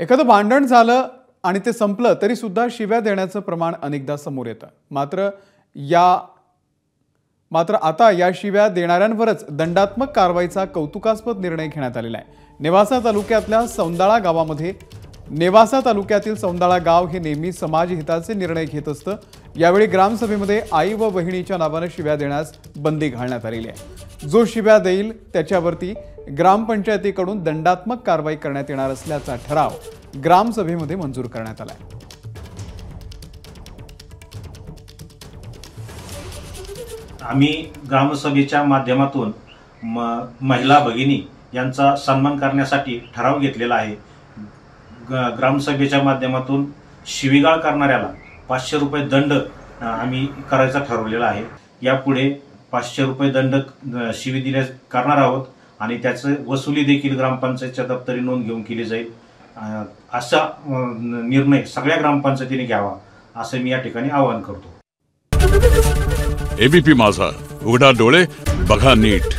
एखादं भांडण झालं आणि ते संपलं तरी सुद्धा शिव्या देण्याचं प्रमाण अनेकदा समोर येतं। मात्र आता या शिव्या देणाऱ्यांवरच दंडात्मक कारवाईचा कौतुकास्पद निर्णय घेण्यात आलेला आहे। नेवासा तालुक्यातील सौंदाळा गाव हे नेहमी समाजहिताचे निर्णय घेत असतं। यावेळी ग्रामसभेमध्ये आई व बहिणीच्या नावाने शिव्या देण्यास बंदी घालण्यात आलेली आहे। जो शिव्या देईल त्याच्यावरती ग्रामपंचायतीकडून दंडात्मक कारवाई करण्यात येणार असल्याचा ठराव ग्रामसभेमध्ये मंजूर करण्यात आला आहे। आम्ही ग्रामसभेच्या माध्यमातून महिला भगिनी यांचा सन्मान करण्यासाठी ठराव घेतलेला आहे। ग्रामसभेच्या माध्यमातून शिवीगाळ करणाऱ्याला 500 रुपये दंड आम्ही करायचा ठरवलेला आहे। यापुढे 500 रुपये दंड शिवी दिल्यास करणार आहोत आणि त्याची वसुली देखील ग्रामपंचायतच्या दप्तरी नोंद घेऊन केली जाईल। असा निर्णय सगळ्या ग्रामपंचायतीने घ्यावा असं मी या ठिकाणी आवाहन करतो। एबीपी माझा, उघडा डोळे बघा नीट।